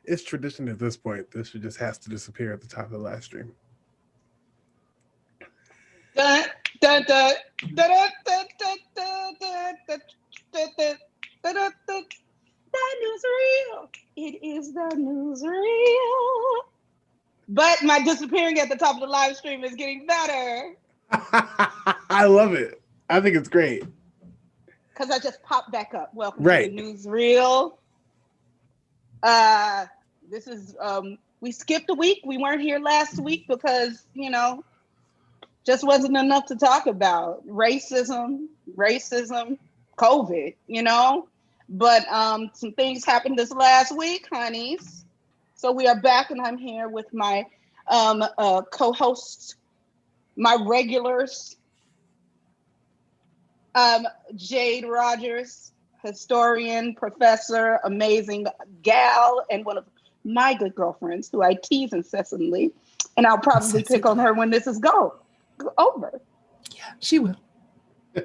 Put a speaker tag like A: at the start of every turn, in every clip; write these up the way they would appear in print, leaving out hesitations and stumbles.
A: It's tradition at this point. This just has to disappear at the top of the live stream.
B: Dun, dun, dun, dun, dun, dun, dun, dun, dun, dun, dun, dun, dun, dun. That news real. It is the news real. But my disappearing at the top of the live stream is getting better.
A: I love it. I think it's great.
B: Because I just popped back up. Welcome
A: Right.
B: to the news reel. This is we skipped a week. We weren't here last week because, just wasn't enough to talk about. Racism, COVID, But some things happened this last week, honeys. So we are back, and I'm here with my co-hosts, my regulars, Jade Rogers, historian, professor, amazing gal, and one of my good girlfriends who I tease incessantly, and I'll probably pick on her when this is over.
C: Yeah, she will.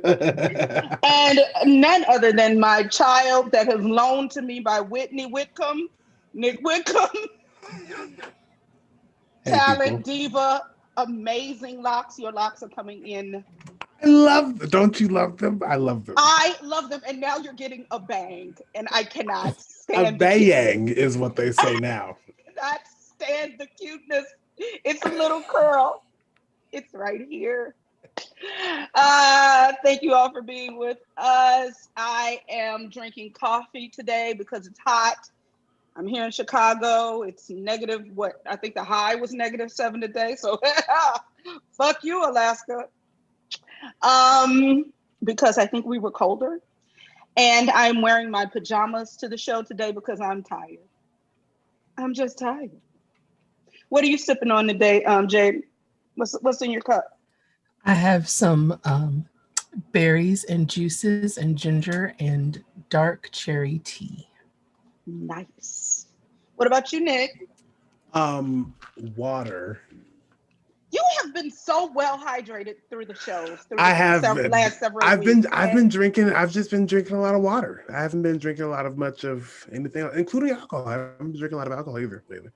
B: And none other than my child that is loaned to me by Whitney Whitcomb, Nick Whitcomb, talent diva, amazing locks. Your locks are coming in.
A: I love them. Don't you love them? I love them.
B: I love them. And now you're getting a bang. And I cannot stand
A: a bang is what they say now.
B: I cannot stand the cuteness. It's a little curl. It's right here. Thank you all for being with us. I am drinking coffee today because it's hot. I'm here in Chicago. It's negative, I think the high was -7 today. So fuck you, Alaska. Because I think we were colder. And I'm wearing my pajamas to the show today because I'm tired. I'm just tired. What are you sipping on today, Jade? What's in your cup?
C: I have some berries and juices and ginger and dark cherry tea.
B: Nice. What about you, Nick?
A: Water.
B: You have been so well hydrated through the shows.
A: I have
B: last several
A: I've
B: weeks.
A: been drinking. I've just been drinking a lot of water. I haven't been drinking much of anything, including alcohol. I haven't been drinking a lot of alcohol either lately,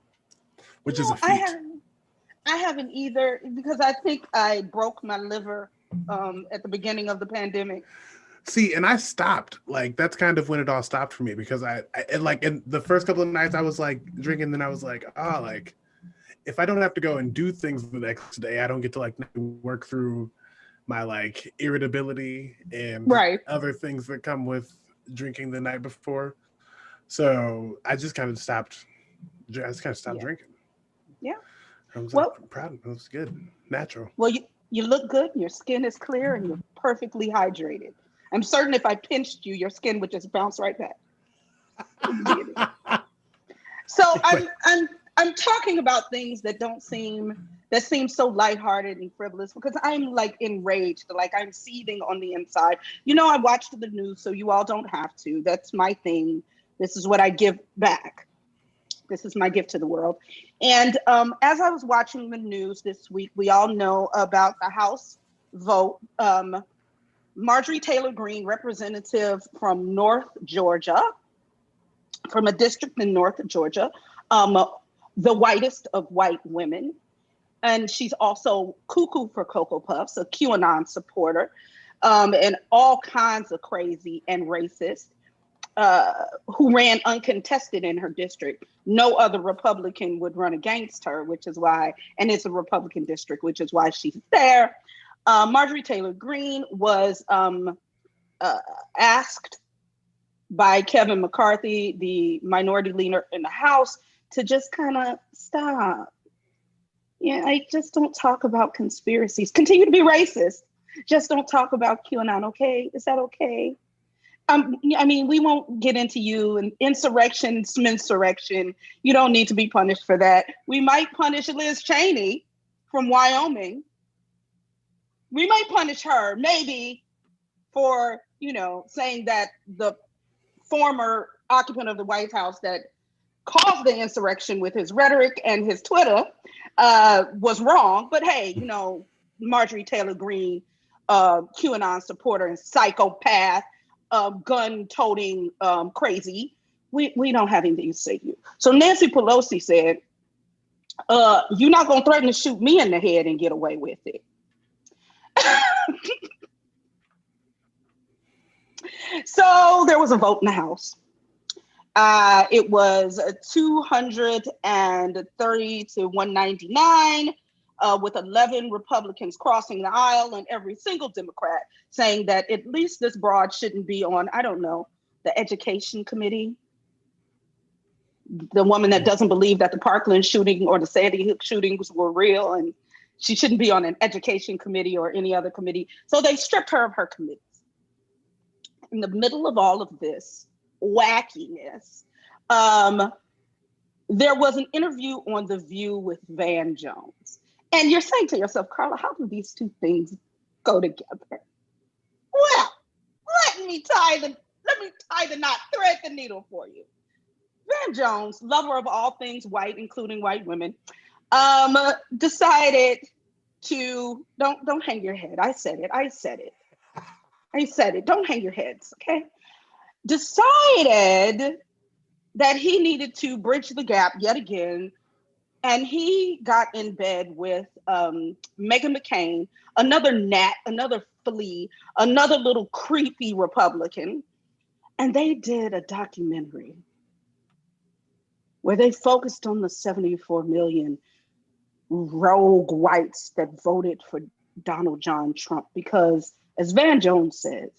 A: which is a feat.
B: I haven't either because I think I broke my liver at the beginning of the pandemic.
A: See, and I stopped. Like that's kind of when it all stopped for me because I in the first couple of nights I was like drinking, then I was like, if I don't have to go and do things the next day, I don't get to like work through my like irritability and other things that come with drinking the night before. So I just kind of stopped. Drinking.
B: Yeah.
A: I was proud. It was good. Natural.
B: Well, you look good. Your skin is clear and you're perfectly hydrated. I'm certain if I pinched you, your skin would just bounce right back. So I'm talking about things that seem so lighthearted and frivolous because I'm like enraged, like I'm seething on the inside. I watched the news, so you all don't have to. That's my thing. This is what I give back. This is my gift to the world. And as I was watching the news this week, we all know about the House vote. Marjorie Taylor Greene, representative from North Georgia, from a district in North Georgia, the whitest of white women. And she's also cuckoo for Cocoa Puffs, a QAnon supporter, and all kinds of crazy and racist, who ran uncontested in her district. No other Republican would run against her, which is why, and it's a Republican district, which is why she's there. Marjorie Taylor Greene was asked by Kevin McCarthy, the minority leader in the House, to just kind of stop. Just don't talk about conspiracies. Continue to be racist. Just don't talk about QAnon, okay? Is that okay? We won't get into you and insurrection. You don't need to be punished for that. We might punish Liz Cheney from Wyoming. We might punish her maybe for, saying that the former occupant of the White House that caused the insurrection with his rhetoric and his Twitter was wrong. But hey, Marjorie Taylor Greene, QAnon supporter and psychopath, gun-toting crazy. We don't have anything to say to you. So Nancy Pelosi said, you're not going to threaten to shoot me in the head and get away with it. So there was a vote in the House. It was 230 to 199, with 11 Republicans crossing the aisle and every single Democrat saying that at least this broad shouldn't be on, I don't know, the Education Committee. The woman that doesn't believe that the Parkland shooting or the Sandy Hook shootings were real, and she shouldn't be on an Education Committee or any other committee. So they stripped her of her committees. In the middle of all of this wackiness, there was an interview on The View with Van Jones. And you're saying to yourself, Carla, how do these two things go together? Well, let me tie the knot, thread the needle for you. Van Jones, lover of all things white, including white women, decided to don't hang your head. I said it. Don't hang your heads, okay? Decided that he needed to bridge the gap yet again, and he got in bed with Meghan McCain, another gnat, another flea, another little creepy Republican, and they did a documentary where they focused on the 74 million rogue whites that voted for Donald John Trump, because, as Van Jones says,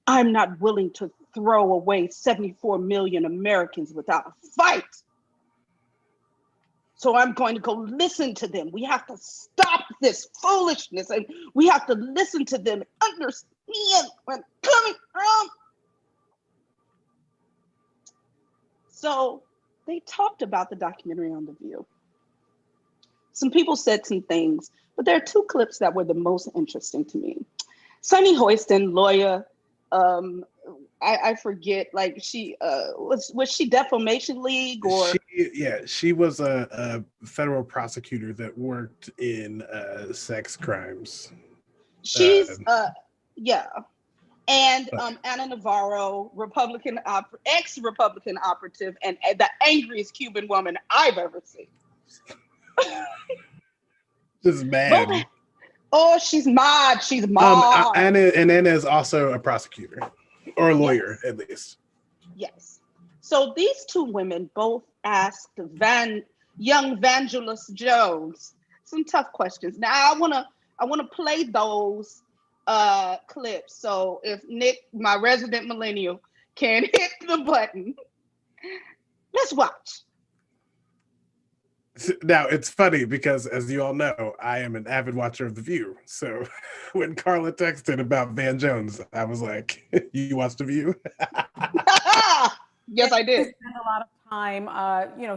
B: I'm not willing to throw away 74 million Americans without a fight. So I'm going to go listen to them. We have to stop this foolishness, and we have to listen to them and understand where they're coming from. So they talked about the documentary on The View. Some people said some things, but there are two clips that were the most interesting to me. Sunny Hoiston, lawyer, I forget, like she was she Defamation League or
A: she was a federal prosecutor that worked in sex crimes.
B: She's and Ana Navarro, ex-Republican operative, and the angriest Cuban woman I've ever seen.
A: Just mad.
B: Oh, she's mad. She's mad.
A: Anna is also a prosecutor or a lawyer, yes. At least.
B: Yes. So these two women both asked young Vangelis Jones some tough questions. Now I wanna play those clips. So if Nick, my resident millennial, can hit the button, let's watch.
A: Now, it's funny because, as you all know, I am an avid watcher of The View. So when Carla texted about Van Jones, I was like, you watched The View?
B: Yes, I did.
D: Spend a lot of time,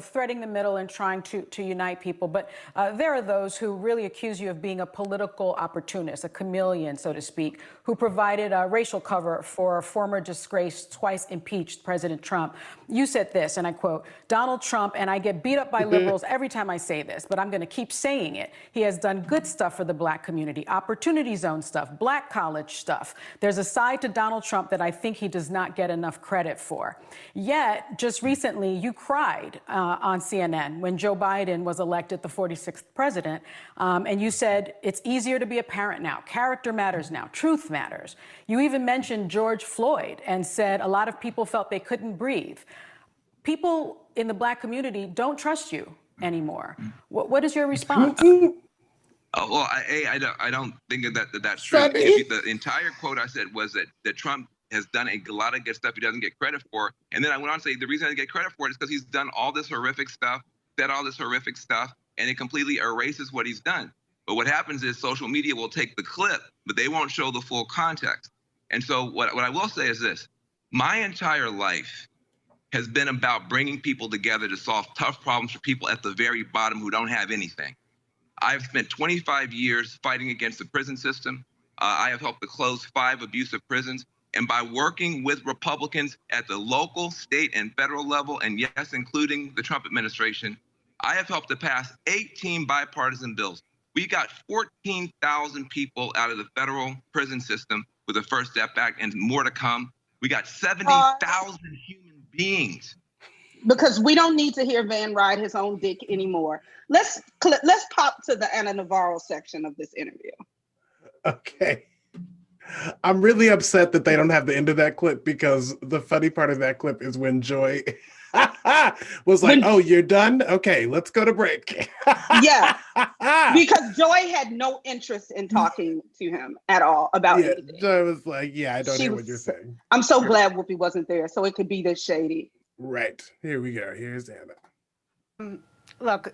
D: threading the middle and trying to unite people. But there are those who really accuse you of being a political opportunist, a chameleon, so to speak, who provided racial cover for former disgraced, twice impeached President Trump. You said this, and I quote, Donald Trump, and I get beat up by liberals every time I say this, but I'm going to keep saying it. He has done good stuff for the Black community, opportunity zone stuff, Black college stuff. There's a side to Donald Trump that I think he does not get enough credit for. Yet, just recently, you cried on CNN when Joe Biden was elected the 46th president, and you said it's easier to be a parent now. Character matters now. Truth matters. You even mentioned George Floyd and said a lot of people felt they couldn't breathe. People in the Black community don't trust you anymore. What is your response?
E: Oh, well, I don't think that's true. The entire quote I said was that Trump has done a lot of good stuff he doesn't get credit for. And then I went on to say the reason I didn't get credit for it is because he's done all this horrific stuff, said all this horrific stuff, and it completely erases what he's done. But what happens is social media will take the clip, but they won't show the full context. And so what I will say is this: my entire life has been about bringing people together to solve tough problems for people at the very bottom who don't have anything. I've spent 25 years fighting against the prison system. I have helped to close 5 abusive prisons. And by working with Republicans at the local, state, and federal level, and yes, including the Trump administration, I have helped to pass 18 bipartisan bills. We got 14,000 people out of the federal prison system with the First Step Act and more to come. We got 70,000 human beings.
B: Because we don't need to hear Van ride his own dick anymore. Let's pop to the Ana Navarro section of this interview.
A: Okay. I'm really upset that they don't have the end of that clip, because the funny part of that clip is when Joy was like, "Oh, you're done? Okay, let's go to break."
B: Yeah, because Joy had no interest in talking to him at all about anything.
A: Joy was like, "Yeah, I don't hear what you're saying."
B: I'm so glad Whoopi wasn't there, so it could be this shady.
A: Right. Here we go. Here's Ana.
F: Look,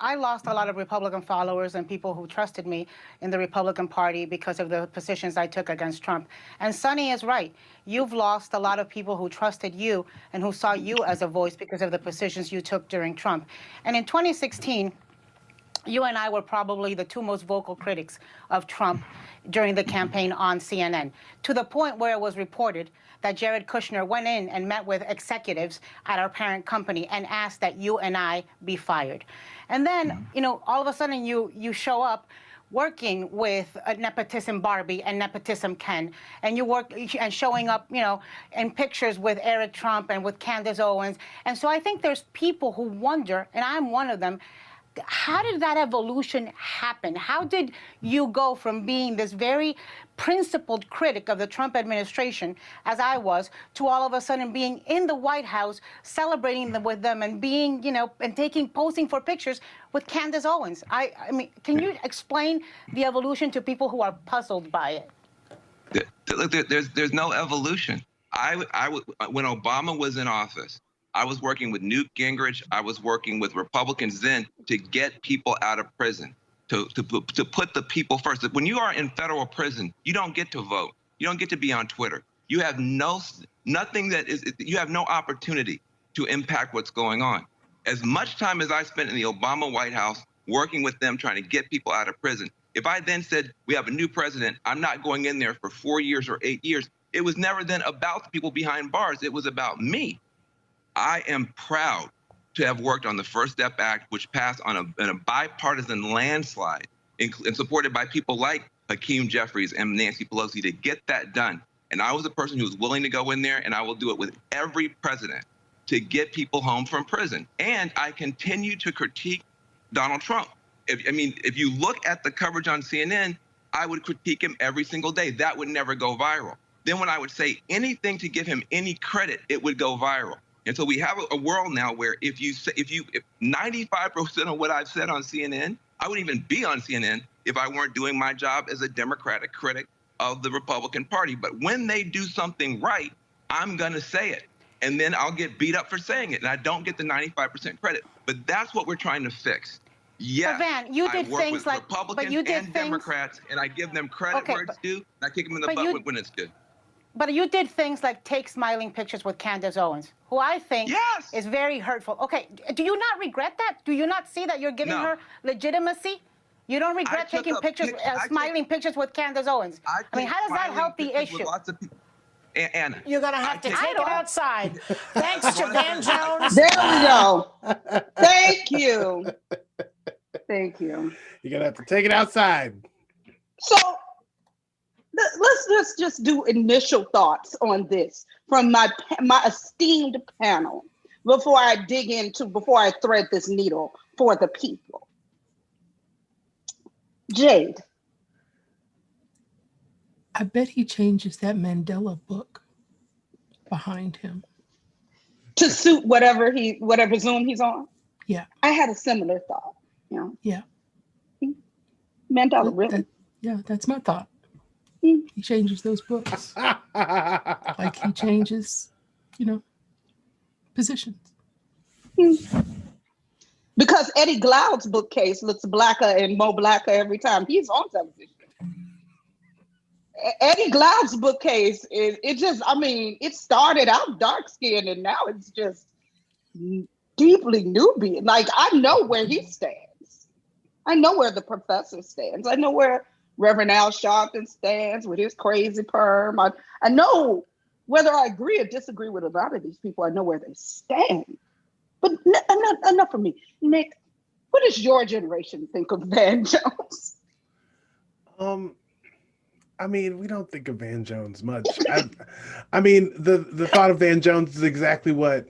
F: I lost a lot of Republican followers and people who trusted me in the Republican Party because of the positions I took against Trump. And Sonny is right. You've lost a lot of people who trusted you and who saw you as a voice because of the positions you took during Trump. And in 2016, you and I were probably the two most vocal critics of Trump during the campaign on CNN, to the point where it was reported that Jared Kushner went in and met with executives at our parent company and asked that you and I be fired. And then, all of a sudden you show up working with Nepotism Barbie and Nepotism Ken, and you work and showing up, in pictures with Eric Trump and with Candace Owens. And so I think there's people who wonder, and I'm one of them, how did that evolution happen? How did you go from being this very principled critic of the Trump administration, as I was, to all of a sudden being in the White House, celebrating with them and being, and posing for pictures with Candace Owens? I mean, can you explain the evolution to people who are puzzled by it?
E: Look, there's no evolution. When Obama was in office, I was working with Newt Gingrich. I was working with Republicans then to get people out of prison, to put the people first. When you are in federal prison, you don't get to vote. You don't get to be on Twitter. You have you have no opportunity to impact what's going on. As much time as I spent in the Obama White House working with them, trying to get people out of prison, if I then said, we have a new president, I'm not going in there for 4 years or 8 years, it was never then about the people behind bars. It was about me. I am proud to have worked on the First Step Act, which passed in a bipartisan landslide and supported by people like Hakeem Jeffries and Nancy Pelosi to get that done. And I was a person who was willing to go in there, and I will do it with every president to get people home from prison. And I continue to critique Donald Trump. If you look at the coverage on CNN, I would critique him every single day. That would never go viral. Then when I would say anything to give him any credit, it would go viral. And so we have a world now where if 95% of what I've said on CNN, I wouldn't even be on CNN if I weren't doing my job as a Democratic critic of the Republican Party. But when they do something right, I'm going to say it. And then I'll get beat up for saying it. And I don't get the 95% credit. But that's what we're trying to fix. Yes,
F: Van, you did
E: I work
F: things
E: with
F: like,
E: Republicans and Democrats, and I give them credit where it's due, and I kick them in the butt when it's good.
F: But you did things like take smiling pictures with Candace Owens, who I think is very hurtful. Okay, do you not regret that? Do you not see that you're giving her legitimacy? You don't regret taking pictures, smiling pictures with Candace Owens? I mean, how does that help the issue?
E: Lots of people. Anna,
G: you're going to have to take it outside. Thanks to Van Jones.
B: There we go. Thank you. Thank you.
A: You're going to have to take it outside.
B: So let's just do initial thoughts on this from my esteemed panel before I thread this needle for the people. Jade.
C: I bet he changes that Mandela book behind him
B: to suit whatever Zoom he's on.
C: Yeah.
B: I had a similar thought.
C: Yeah.
B: Mandela, really?
C: That's my thought. He changes those books. Like he changes, positions.
B: Because Eddie Glaude's bookcase looks blacker and more blacker every time he's on television. Eddie Glaude's bookcase it started out dark skinned and now it's just deeply Nubian. Like, I know where he stands. I know where the professor stands. I know where Reverend Al Sharpton stands with his crazy perm. I know whether I agree or disagree with a lot of these people, I know where they stand. But enough for me. Nick, what does your generation think of Van Jones?
A: I mean, we don't think of Van Jones much. I mean, the thought of Van Jones is exactly what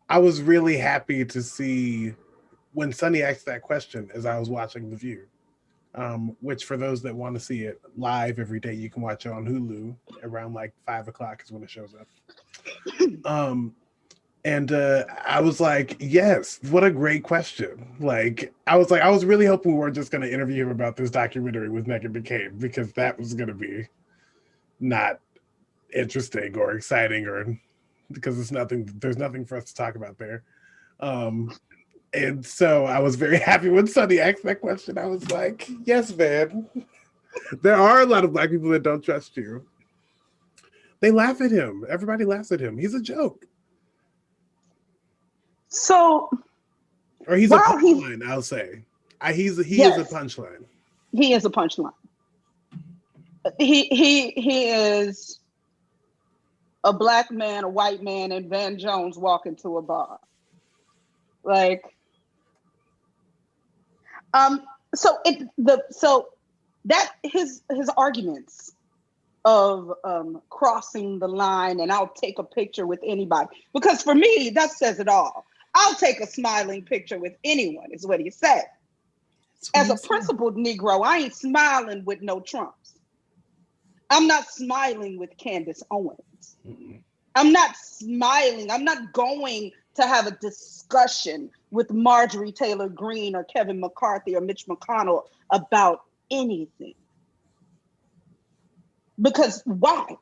A: I was really happy to see when Sonny asked that question as I was watching The View. Which for those that want to see it live every day, you can watch it on Hulu around like 5 o'clock is when it shows up. And I was like, yes, what a great question. Like, I was really hoping we weren't just going to interview him about this documentary with Meghan McCain, because that was going to be not interesting or exciting, or because there's nothing for us to talk about there. And so I was very happy when Sonny asked that question. I was like, yes, Van. There are a lot of Black people that don't trust you. They laugh at him. Everybody laughs at him. He's a joke.
B: So,
A: or he's a punchline, I'll say. He is a punchline.
B: He is a punchline. He is a Black man, a white man, and Van Jones walk into a bar. Like, so that his arguments of crossing the line and I'll take a picture with anybody, because for me that says it all. I'll take a smiling picture with anyone, is what he said. As a principled Negro, I ain't smiling with no Trumps. I'm not smiling with Candace Owens. Mm-hmm. I'm not smiling. I'm not going to have a discussion with Marjorie Taylor Greene or Kevin McCarthy or Mitch McConnell about anything. Because why?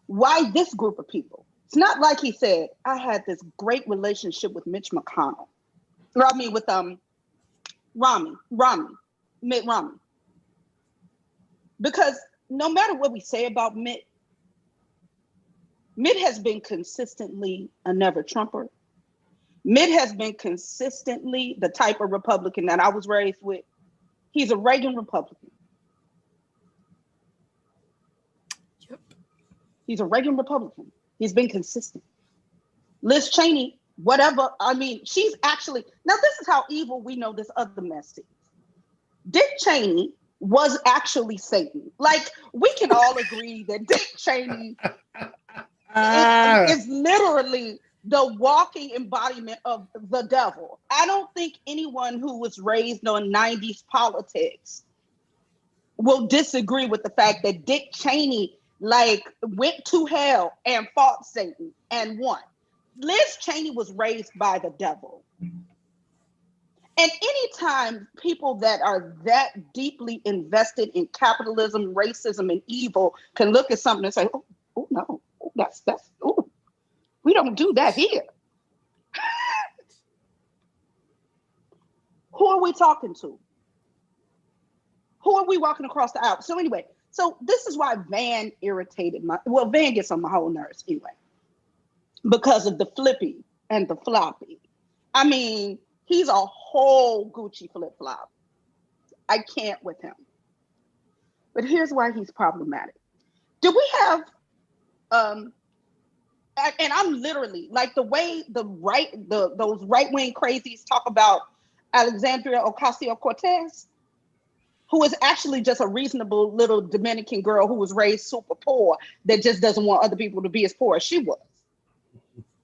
B: Why this group of people? It's not like he said, I had this great relationship with Mitch McConnell. Or I mean with Mitt Romney. Because no matter what we say about Mitt has been consistently a never Trumper. Mitt has been consistently the type of Republican that I was raised with. He's a Reagan Republican. Yep. He's a Reagan Republican. He's been consistent. Liz Cheney, whatever, I mean, she's actually, now this is how evil we know this other mess is. Dick Cheney was actually Satan. Like, we can all agree that Dick Cheney is literally the walking embodiment of the devil. I don't think anyone who was raised on 90s politics will disagree with the fact that Dick Cheney went to hell and fought Satan and won. Liz Cheney was raised by the devil. And anytime people that are that deeply invested in capitalism, racism, and evil can look at something and say, oh no, we don't do that here. Who are we talking to? Who are we walking across the aisle? So anyway, this is why Van Van gets on my whole nerves anyway, because of the flippy and the floppy. I mean, he's a whole Gucci flip-flop. I can't with him. But here's why he's problematic. Do we have, and I'm literally, like the way those right-wing crazies talk about Alexandria Ocasio-Cortez, who is actually just a reasonable little Dominican girl who was raised super poor that just doesn't want other people to be as poor as she was.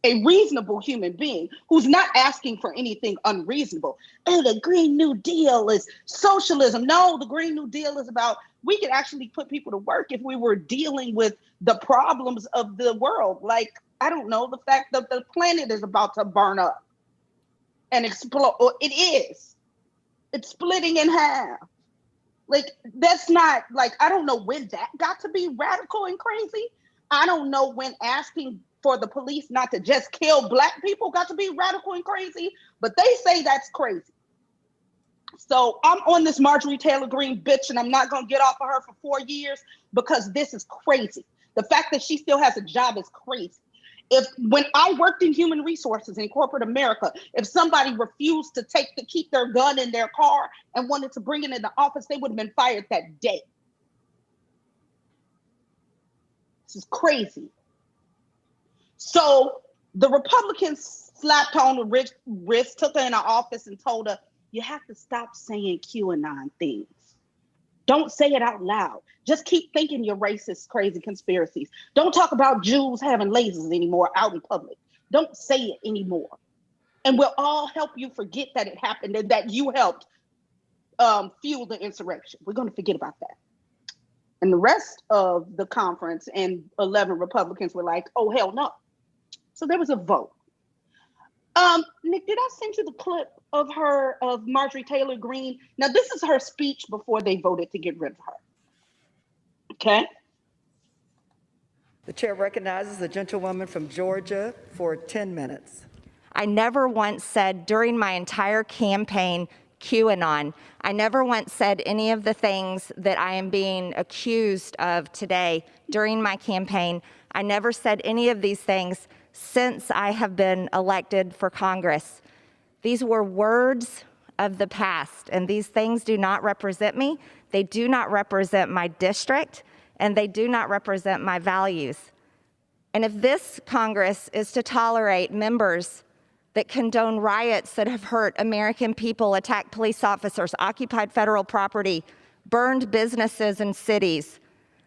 B: A reasonable human being who's not asking for anything unreasonable. Oh, the Green New Deal is socialism. No, the Green New Deal is about, we could actually put people to work if we were dealing with the problems of the world. Like, I don't know, the fact that the planet is about to burn up and explode. It is. It's splitting in half. Like, that's not, like, I don't know when that got to be radical and crazy. I don't know when asking for the police not to just kill Black people got to be radical and crazy, but they say that's crazy. So I'm on this Marjorie Taylor Greene bitch, and I'm not gonna get off of her for 4 years because this is crazy. The fact that she still has a job is crazy. When I worked in human resources in corporate America, if somebody refused to keep their gun in their car and wanted to bring it in the office, they would have been fired that day. This is crazy. So the Republicans slapped her on the wrist, took her in her office and told her, you have to stop saying QAnon things. Don't say it out loud. Just keep thinking your racist, crazy conspiracies. Don't talk about Jews having lasers anymore out in public. Don't say it anymore. And we'll all help you forget that it happened and that you helped fuel the insurrection. We're going to forget about that. And the rest of the conference and 11 Republicans were like, oh, hell no. So there was a vote. Nick, did I send you the clip of Marjorie Taylor Greene? Now, this is her speech before they voted to get rid of her. Okay.
H: The chair recognizes the gentlewoman from Georgia for 10 minutes.
I: I never once said during my entire campaign, QAnon. I never once said any of the things that I am being accused of today during my campaign. I never said any of these things since I have been elected for Congress. These were words of the past, and these things do not represent me. They do not represent my district, and they do not represent my values. And if this Congress is to tolerate members that condone riots that have hurt American people, attacked police officers, occupied federal property, burned businesses and cities,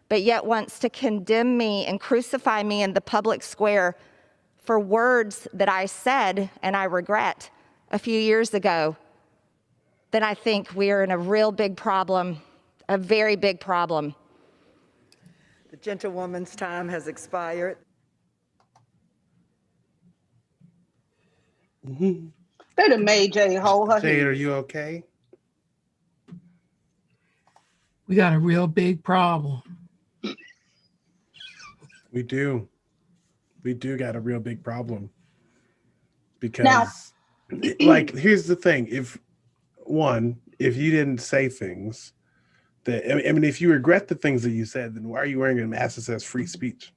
I: but yet wants to condemn me and crucify me in the public square for words that I said and I regret a few years ago, then I think we are in a real big problem, a very big problem.
H: The gentlewoman's time has expired.
B: They'd have made Jay hold her
A: Jade,
B: head.
A: are you okay?
C: We got a real big problem.
A: We do. We do got a real big problem. Because,
B: Now-
A: like, here's the thing. If you didn't say things that, I mean, if you regret the things that you said, then why are you wearing a mask that says free speech?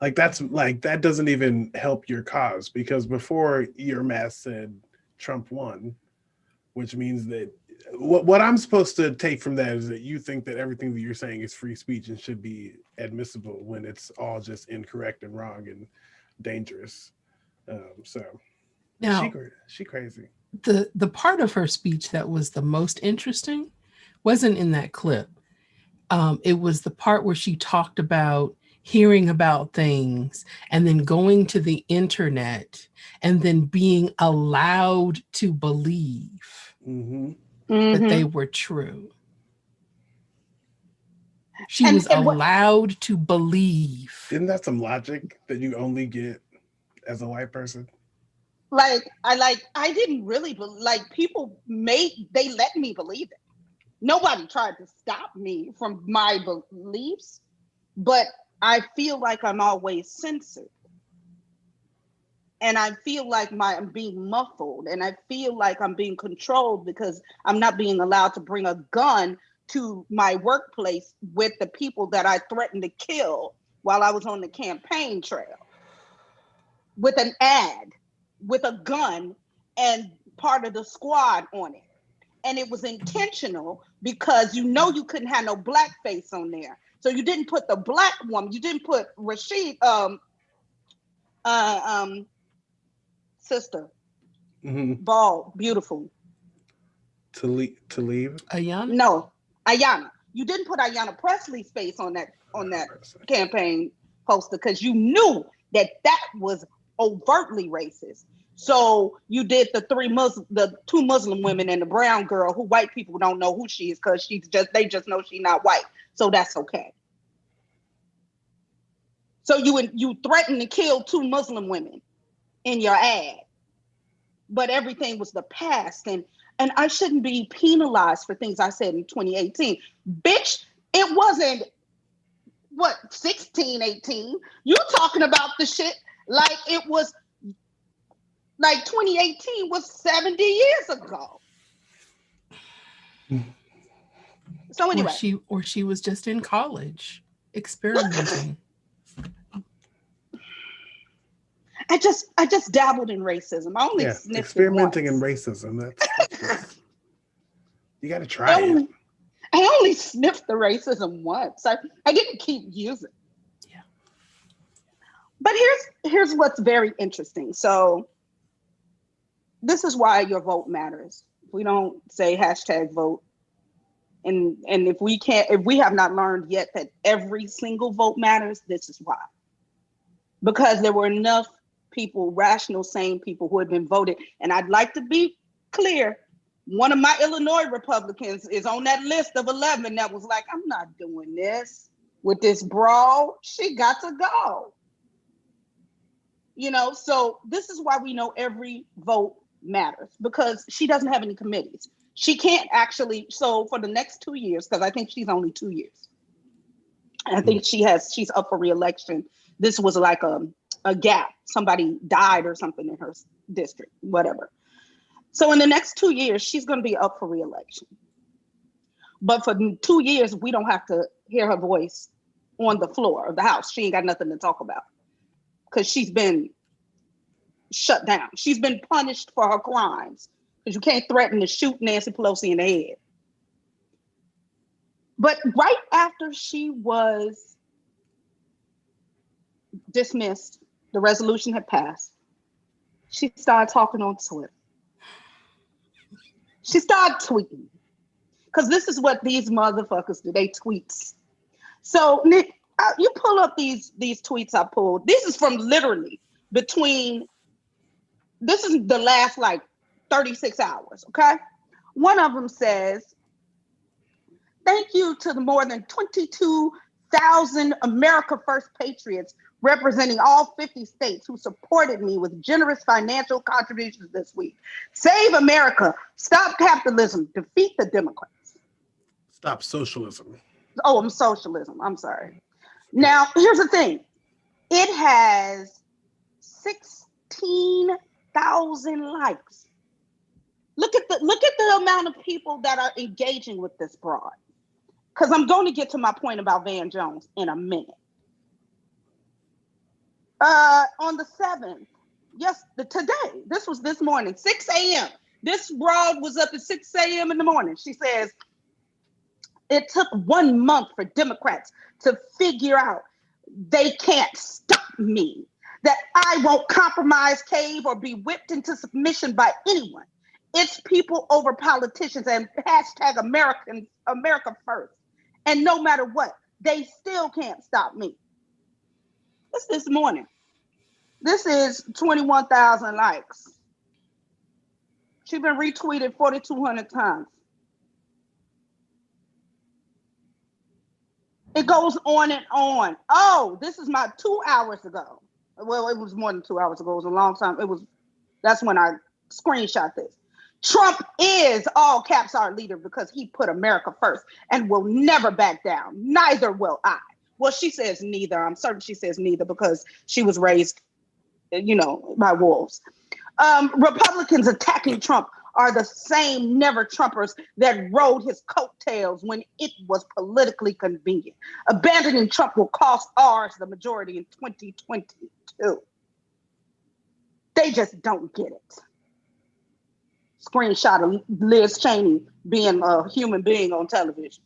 A: Like, that doesn't even help your cause, because before your mask said Trump won, which means that what I'm supposed to take from that is that you think that everything that you're saying is free speech and should be admissible when it's all just incorrect and wrong and dangerous. So
C: Now,
A: she crazy.
C: the part of her speech that was the most interesting wasn't in that clip. It was the part where she talked about hearing about things and then going to the internet and then being allowed to believe that they were true. She was allowed to believe.
A: Isn't that some logic that you only get as a white person?
B: I didn't really they let me believe it. Nobody tried to stop me from my beliefs, but I feel like I'm always censored. And I feel like I'm being muffled, and I feel like I'm being controlled because I'm not being allowed to bring a gun to my workplace with the people that I threatened to kill while I was on the campaign trail with an ad, with a gun and part of the squad on it. And it was intentional because you couldn't have no blackface on there. So you didn't put the black woman, you didn't put Rashid, sister, bald, beautiful.
A: To leave?
C: Ayanna?
B: No, Ayanna. You didn't put Ayanna Presley's face on that campaign poster because you knew that was overtly racist. So you did the two Muslim women and the brown girl who white people don't know who she is because they just know she's not white. So that's okay. So you threatened to kill two Muslim women in your ad, but everything was the past, and I shouldn't be penalized for things I said in 2018. Bitch, it wasn't 16, 18. You talking about the shit like it was like 2018 was 70 years ago. So anyway,
C: or she was just in college experimenting.
B: I just dabbled in racism. I only sniffed
A: experimenting
B: it
A: in
B: once.
A: racism. That's you got to try it.
B: I only sniffed the racism once. I didn't keep using.
C: Yeah.
B: But here's what's very interesting. So this is why your vote matters. We don't say hashtag vote. And if we have not learned yet that every single vote matters, this is why. Because there were enough people, rational, sane people who had been voted. And I'd like to be clear, one of my Illinois Republicans is on that list of 11 that was like, I'm not doing this with this brawl. She got to go. You know, so this is why we know every vote matters, because she doesn't have any committees. She can't actually, so for the next 2 years, because I think she's only 2 years. I think she's up for re-election. This was like a gap. Somebody died or something in her district, whatever. So in the next 2 years, she's going to be up for re-election. But for 2 years, we don't have to hear her voice on the floor of the House. She ain't got nothing to talk about because she's been shut down. She's been punished for her crimes because you can't threaten to shoot Nancy Pelosi in the head. But right after she was dismissed, the resolution had passed, she started talking on Twitter. She started tweeting, because this is what these motherfuckers do. They tweets. So Nick, you pull up these tweets I pulled. This is from literally this is the last like 36 hours, okay? One of them says, thank you to the more than 22,000 America First patriots representing all 50 states who supported me with generous financial contributions this week. Save America, stop capitalism, defeat the Democrats.
A: Stop socialism.
B: Oh, I'm socialism, I'm sorry. Now, here's the thing. It has 16,000 likes. Look at the amount of people that are engaging with this broad. Because I'm going to get to my point about Van Jones in a minute. On the 7th, today, this was this morning, 6 a.m. This broad was up at 6 a.m. in the morning. She says, it took 1 month for Democrats to figure out they can't stop me, that I won't compromise, cave, or be whipped into submission by anyone. It's people over politicians and hashtag America first. And no matter what, they still can't stop me. This morning. This is 21,000 likes. She's been retweeted 4,200 times. It goes on and on. Oh, this is my 2 hours ago. Well, it was more than 2 hours ago. It was a long time. That's when I screenshot this. Trump is, all caps, our leader because he put America first and will never back down. Neither will I. Well, she says neither. I'm certain she says neither because she was raised, by wolves. Republicans attacking Trump are the same never Trumpers that rode his coattails when it was politically convenient. Abandoning Trump will cost ours the majority in 2022. They just don't get it. Screenshot of Liz Cheney being a human being on television.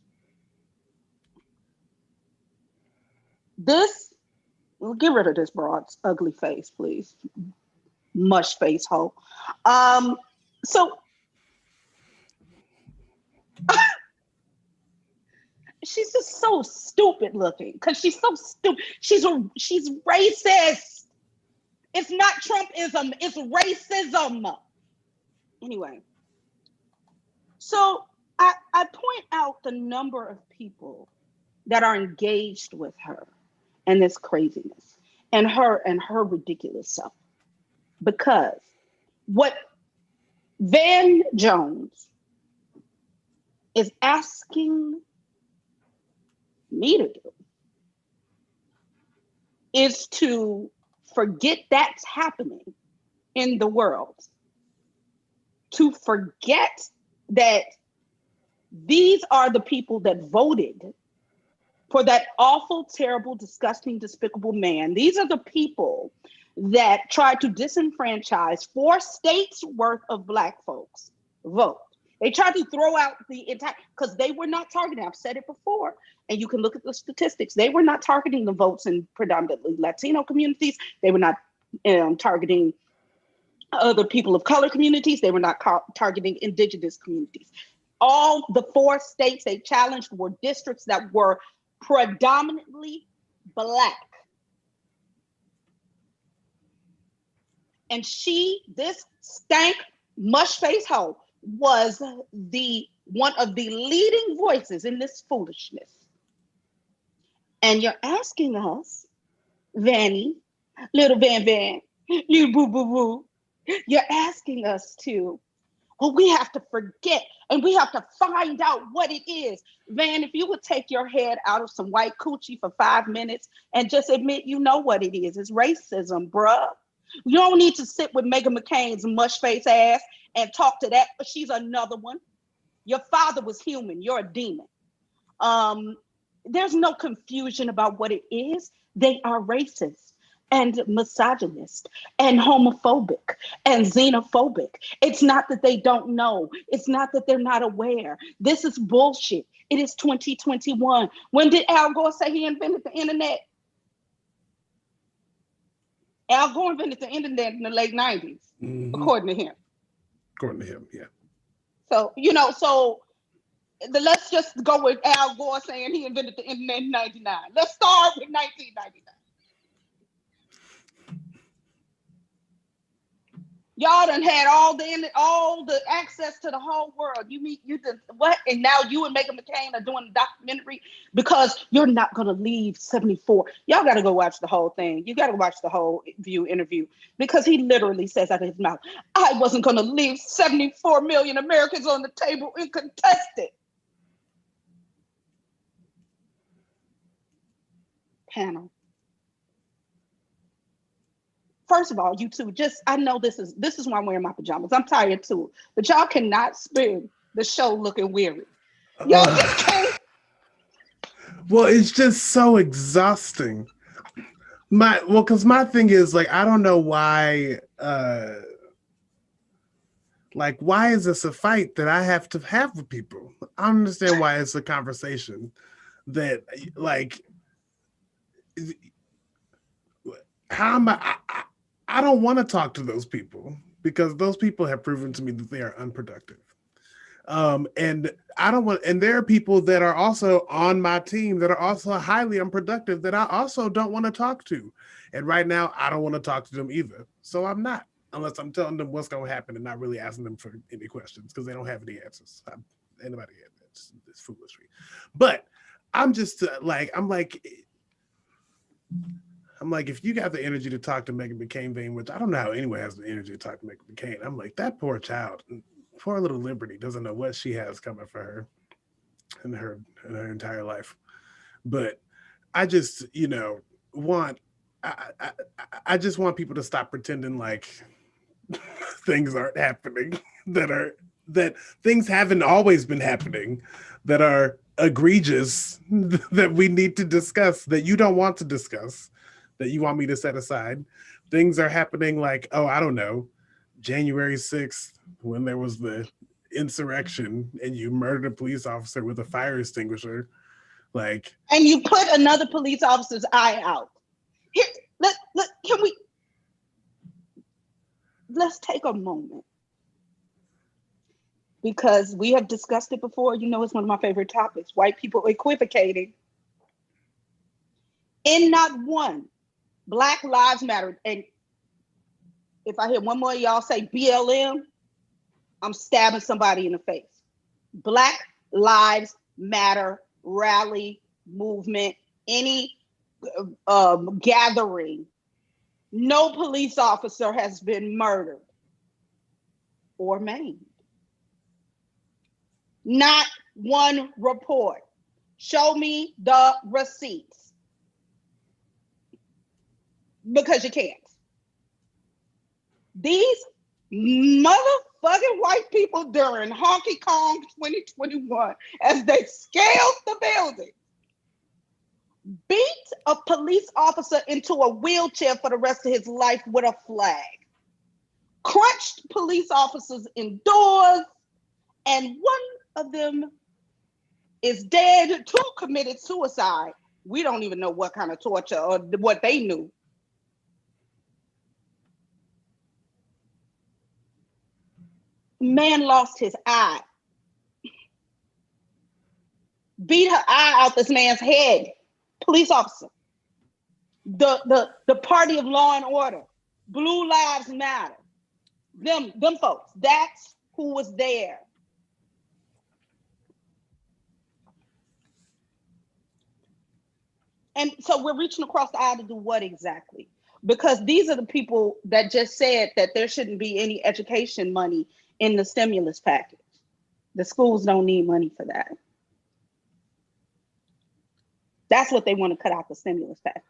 B: Get rid of this broad's ugly face, please. Mush face hoe. So she's just so stupid looking because she's so stupid. She's racist. It's not Trumpism, it's racism. Anyway, so I point out the number of people that are engaged with her and this craziness and her ridiculous self. Because what Van Jones is asking me to do is to forget that's happening in the world. To forget that these are the people that voted for that awful, terrible, disgusting, despicable man. These are the people that tried to disenfranchise 4 states worth of Black folks vote. They tried to throw out the entire, because they were not targeting, I've said it before, and you can look at the statistics. They were not targeting the votes in predominantly Latino communities. They were not targeting other people of color communities. They were not targeting indigenous communities. all the 4 states they challenged were districts that were predominantly Black. And this stank mush face hoe was one of the leading voices in this foolishness. And you're asking us, Vanny, little Van, little boo boo boo, you're asking us to, well, we have to forget and we have to find out what it is. Van, if you would take your head out of some white coochie for 5 minutes and just admit you know what it is. It's racism, bruh. You don't need to sit with Meghan McCain's mush face ass and talk to that, but she's another one. Your father was human. You're a demon. There's no confusion about what it is. They are racist and misogynist and homophobic and xenophobic. It's not that they don't know. It's not that they're not aware. This is bullshit. It is 2021. When did Al Gore say he invented the internet? Al Gore invented the internet in the late 90s, according to him.
A: According to him, yeah.
B: So, let's just go with Al Gore saying he invented the internet in 99. Let's start with 1999. Y'all done had all the access to the whole world. You did what? And now you and Meghan McCain are doing a documentary because you're not gonna leave 74. Y'all gotta go watch the whole thing. You gotta watch the whole View interview because he literally says out of his mouth, I wasn't gonna leave 74 million Americans on the table uncontested. Panel. First of all, you two, I know this is why I'm wearing my pajamas. I'm tired too, but y'all cannot spend the show looking weary. Y'all just can't.
A: Well, it's just so exhausting. Because my thing is like, I don't know why. Why is this a fight that I have to have with people? I don't understand why it's a conversation that how am I don't want to talk to those people because those people have proven to me that they are unproductive. And I don't want, and there are people that are also on my team that are also highly unproductive that I also don't want to talk to. And right now I don't want to talk to them either. So I'm not, unless I'm telling them what's going to happen and not really asking them for any questions because they don't have any answers. Anybody, it's foolishry. But I'm just I'm like, if you got the energy to talk to Meghan McCain, which I don't know how anyone has the energy to talk to Meghan McCain. I'm like, that poor child, poor little Liberty doesn't know what she has coming for her in her entire life. But I just, I just want people to stop pretending like things aren't happening that things haven't always been happening that are egregious that we need to discuss that you don't want to discuss. That you want me to set aside. Things are happening like, I don't know, January 6th, when there was the insurrection and you murdered a police officer with a fire extinguisher. And
B: you put another police officer's eye out. Here, let's take a moment. Because we have discussed it before. It's one of my favorite topics. White people equivocating. In not one, Black Lives Matter. And if I hear one more of y'all say BLM, I'm stabbing somebody in the face. Black Lives Matter rally, movement, any gathering. No police officer has been murdered or maimed. Not one report. Show me the receipts. Because you can't. These motherfucking white people during Honky Kong 2021, as they scaled the building, beat a police officer into a wheelchair for the rest of his life with a flag, crunched police officers indoors, and one of them is dead. 2 committed suicide. We don't even know what kind of torture or what they knew. Man lost his eye. beat her eye out this man's head. Police officer. The party of law and order. Blue Lives Matter. Them folks. That's who was there. And so we're reaching across the aisle to do what exactly? Because these are the people that just said that there shouldn't be any education money in the stimulus package. The schools don't need money for that. That's what they want to cut out the stimulus package.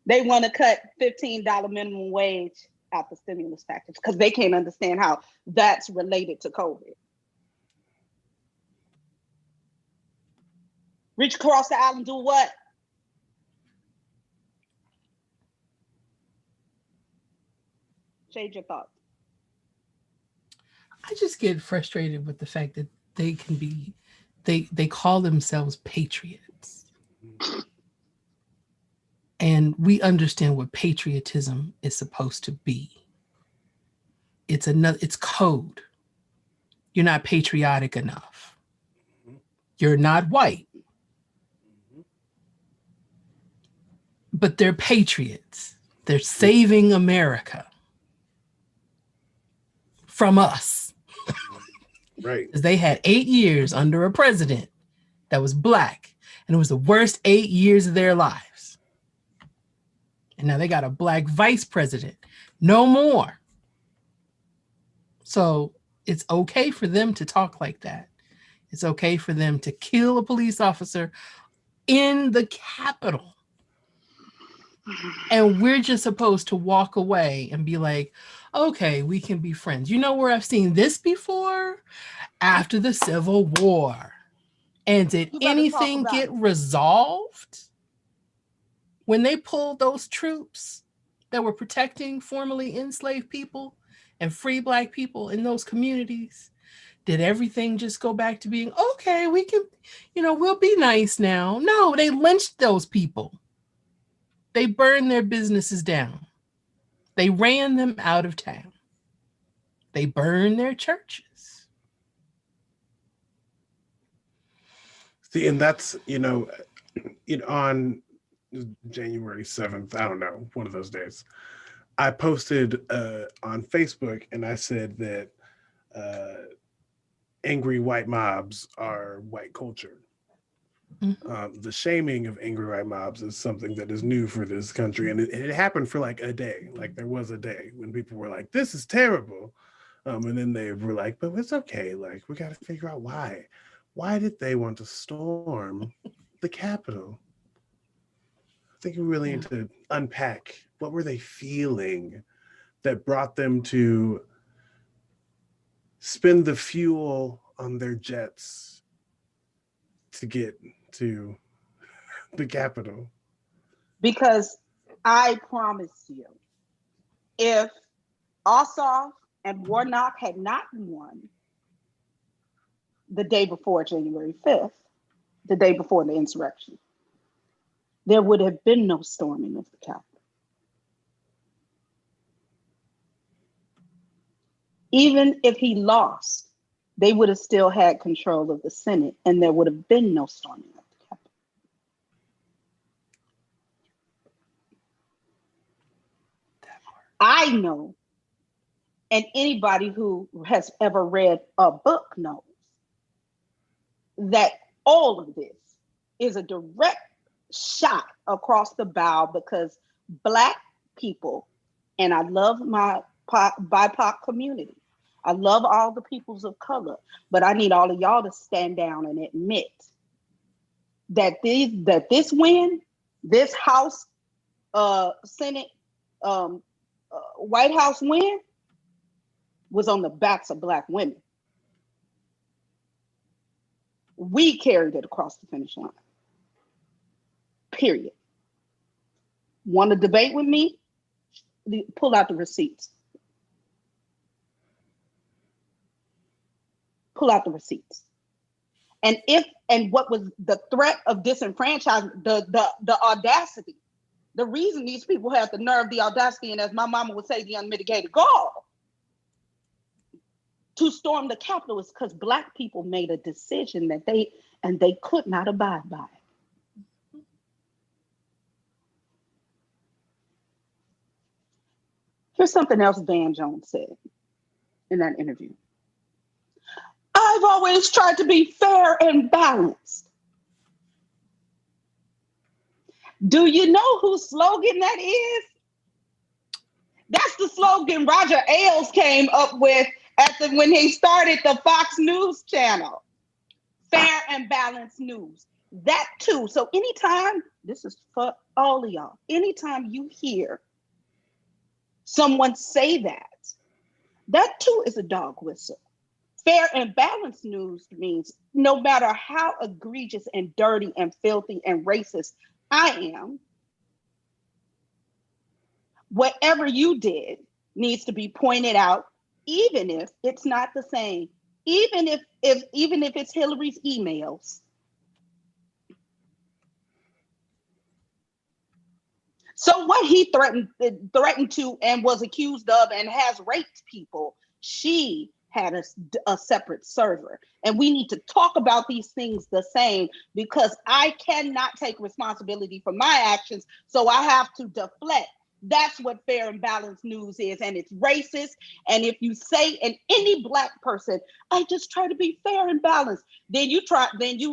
B: They want to cut $15 minimum wage out the stimulus package because they can't understand how that's related to COVID. Reach across the aisle and do what? Shade your thoughts.
C: I just get frustrated with the fact that they can be, they call themselves patriots. And we understand what patriotism is supposed to be. It's code. You're not patriotic enough. You're not white. But they're patriots. They're saving America from us.
A: Right.
C: Because they had 8 years under a president that was Black, and it was the worst 8 years of their lives. And now they got a Black vice president. No more. So it's okay for them to talk like that. It's okay for them to kill a police officer in the Capitol. And we're just supposed to walk away and be like, okay, we can be friends. You know where I've seen this before? After the Civil War. And did anything get resolved when they pulled those troops that were protecting formerly enslaved people and free Black people in those communities? Did everything just go back to being, okay, we can, we'll be nice now? No, they lynched those people. They burned their businesses down. They ran them out of town. They burned their churches.
A: See, and that's, on January 7th, I don't know, one of those days, I posted on Facebook and I said that angry white mobs are white culture. Mm-hmm. The shaming of angry white mobs is something that is new for this country. And it happened for like a day. Like there was a day when people were like, this is terrible. And then they were like, but it's okay. Like, we got to figure out why. Why did they want to storm the Capitol? I think we really need to unpack what were they feeling that brought them to spend the fuel on their jets to get to the Capitol.
B: Because I promise you, if Ossoff and Warnock had not won the day before January 5th, the day before the insurrection, there would have been no storming of the Capitol. Even if he lost, they would have still had control of the Senate and there would have been no storming of the Capitol. I know, and anybody who has ever read a book knows, that all of this is a direct shot across the bow because Black people, and I love my BIPOC community, I love all the peoples of color, but I need all of y'all to stand down and admit that this win, this House, Senate, White House win was on the backs of Black women. We carried it across the finish line. Period. Want to debate with me? Pull out the receipts. Pull out the receipts. And what was the threat of disenfranchisement, the audacity, the reason these people had the nerve, the audacity, and as my mama would say, the unmitigated gall to storm the Capitol is because Black people made a decision that and they could not abide by it. Here's something else Van Jones said in that interview. I've always tried to be fair and balanced. Do you know whose slogan that is? That's the slogan Roger Ailes came up with when he started the Fox News channel. Fair and balanced news. That too. So anytime, this is for all of y'all, anytime you hear someone say that, that too is a dog whistle. Fair and balanced news means no matter how egregious and dirty and filthy and racist I am, whatever you did needs to be pointed out, even if it's not the same, even if it's Hillary's emails. So what he threatened to and was accused of and has raped people, she had a separate server. And we need to talk about these things the same, because I cannot take responsibility for my actions, so I have to deflect. That's what fair and balanced news is, and it's racist. And if you say, and any Black person, I just try to be fair and balanced, then you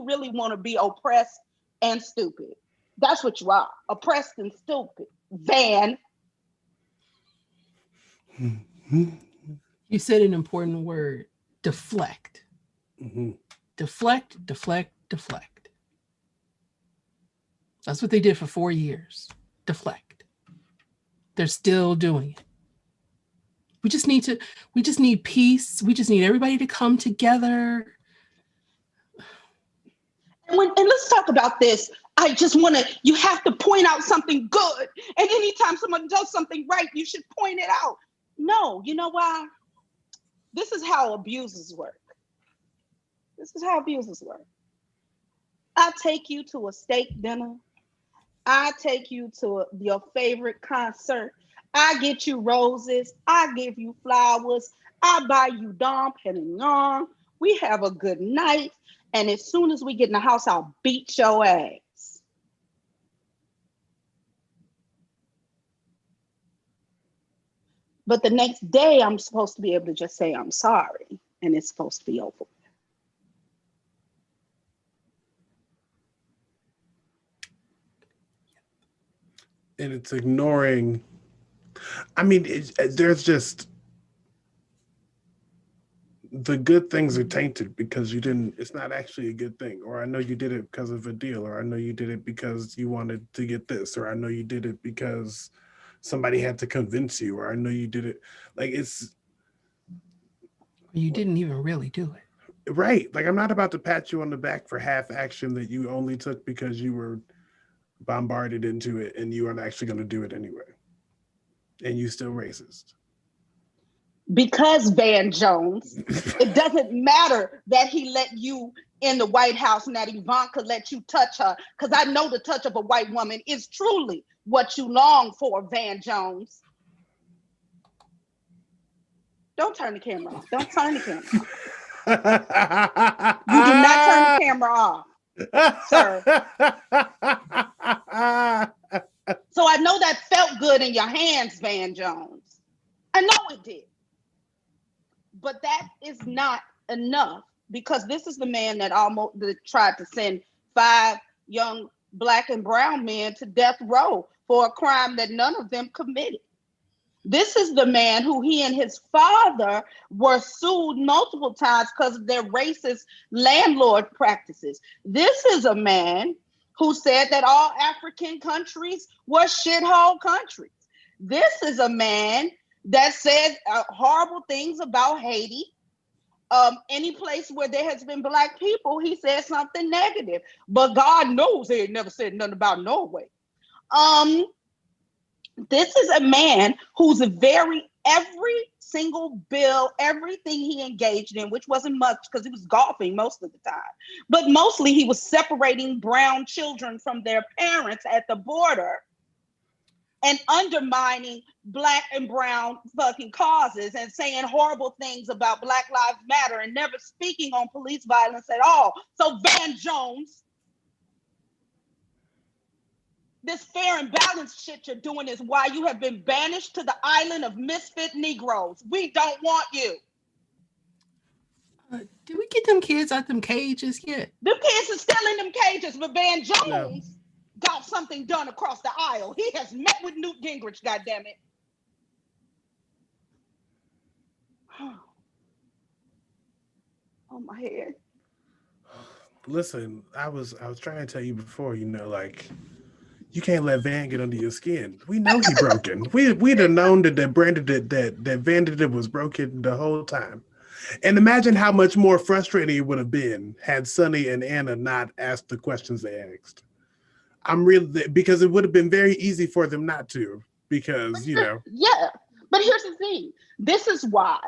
B: really want to be oppressed and stupid. That's what you are, oppressed and stupid. Van.
C: You said an important word, deflect.
A: Mm-hmm.
C: Deflect, deflect, deflect. That's what they did for 4 years. Deflect. They're still doing it. We just need peace. We just need everybody to come together.
B: And let's talk about this. You have to point out something good. And anytime someone does something right, you should point it out. No, you know why? This is how abuses work. I take you to a steak dinner. I take you to your favorite concert. I get you roses. I give you flowers. I buy you Dom Perignon. We have a good night. And as soon as we get in the house, I'll beat your ass. But the next day, I'm supposed to be able to just say, I'm sorry. And it's supposed to be over.
A: And it's ignoring. I mean, there's just the good things are tainted because you didn't. It's not actually a good thing. Or I know you did it because of a deal. Or I know you did it because you wanted to get this. Or I know you did it because somebody had to convince you. Or I know you did it. Like it's.
C: You didn't even really do it.
A: Right. Like I'm not about to pat you on the back for half action that you only took because you were bombarded into it and you aren't actually going to do it anyway. And you still racist.
B: Because Van Jones, it doesn't matter that he let you in the White House and that Ivanka let you touch her, because I know the touch of a white woman is truly what you long for, Van Jones. Don't turn the camera off. Don't turn the camera off. You do not turn the camera off, sir. So I know that felt good in your hands, Van Jones. I know it did. But that is not enough, because this is the man that tried to send 5 young Black and brown men to death row for a crime that none of them committed. This is the man who he and his father were sued multiple times because of their racist landlord practices. This is a man who said that all African countries were shithole countries. This is a man that said horrible things about Haiti. Any place where there has been Black people, he said something negative. But God knows he had never said nothing about Norway. This is a man who's every single bill, everything he engaged in, which wasn't much because he was golfing most of the time, but mostly he was separating brown children from their parents at the border and undermining Black and brown fucking causes and saying horrible things about Black Lives Matter and never speaking on police violence at all. So Van Jones, this fair and balanced shit you're doing is why you have been banished to the island of misfit Negroes. We don't want you.
C: Did we get them kids out them cages yet?
B: Them kids are still in them cages, but Van Jones got something done across the aisle. He has met with Newt Gingrich, goddammit. Oh, my head.
A: Listen, I was trying to tell you before, like, you can't let Van get under your skin. We know he broken. We'd have known that Van was broken the whole time. And imagine how much more frustrating it would have been had Sonny and Anna not asked the questions they asked. Because it would have been very easy for them not to, because,
B: Yeah, but here's the thing. This is why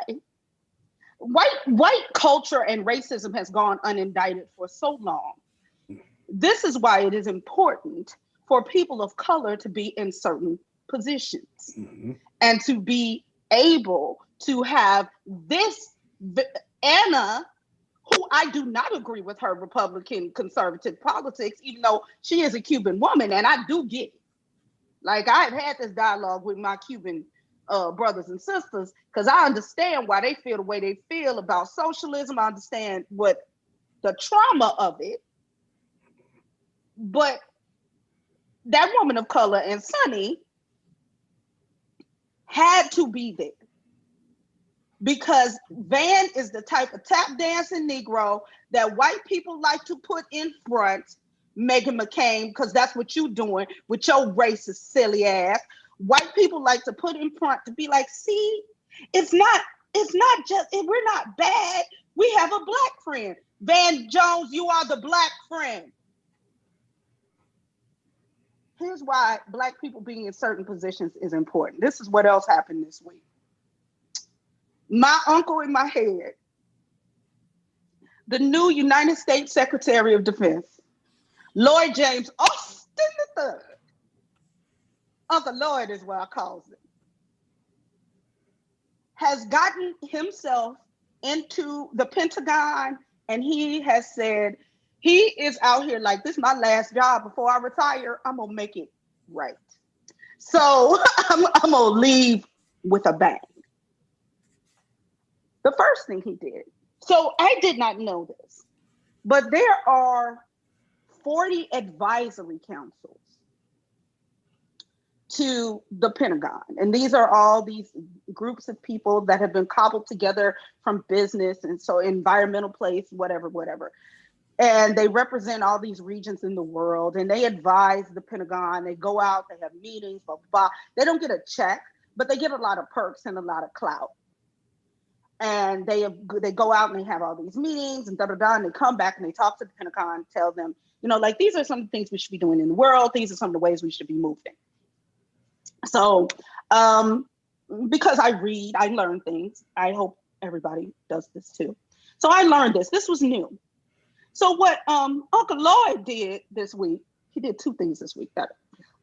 B: white culture and racism has gone unindicted for so long. This is why it is important for people of color to be in certain positions and to be able to have this Anna, who I do not agree with her Republican conservative politics, even though she is a Cuban woman, and I do get it. Like, I've had this dialogue with my Cuban brothers and sisters, because I understand why they feel the way they feel about socialism. I understand what the trauma of it. But that woman of color and Sonny had to be there, because Van is the type of tap dancing Negro that white people like to put in front, Meghan McCain, because that's what you're doing with your racist, silly ass. White people like to put in front to be like, see, it's not just, we're not bad. We have a Black friend. Van Jones, you are the Black friend. Here's why Black people being in certain positions is important. This is what else happened this week. My uncle in my head, the new United States Secretary of Defense, Lloyd James Austin III. Uncle Lloyd is what I call him. Has gotten himself into the Pentagon, and he has said he is out here like, this is my last job before I retire. I'm gonna make it right. So I'm gonna leave with a bang. The first thing he did. So I did not know this, but there are 40 advisory councils to the Pentagon. And these are all these groups of people that have been cobbled together from business and so environmental place, whatever. And they represent all these regions in the world, and they advise the Pentagon. They go out, they have meetings, blah, blah. They don't get a check, but they get a lot of perks and a lot of clout. And they go out and they have all these meetings and and they come back and they talk to the Pentagon, tell them, like, these are some of the things we should be doing in the world. These are some of the ways we should be moving. So, because I read, I learn things. I hope everybody does this too. So I learned this. This was new. So what Uncle Lloyd did this week, he did two things this week that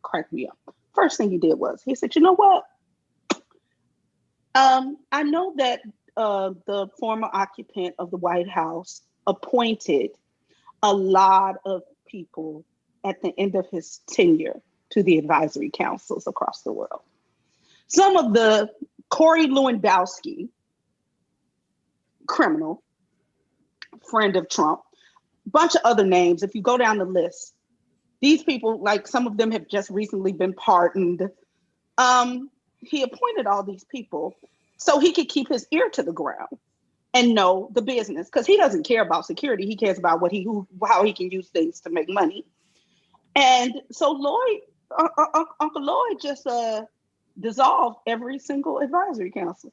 B: cracked me up. First thing he did was, he said, you know what? I know that the former occupant of the White House appointed a lot of people at the end of his tenure to the advisory councils across the world. Some of the Corey Lewandowski, criminal, friend of Trump, bunch of other names. If you go down the list, these people, like, some of them have just recently been pardoned. He appointed all these people so he could keep his ear to the ground and know the business, because he doesn't care about security. He cares about how he can use things to make money. And so Uncle Lloyd just dissolved every single advisory council.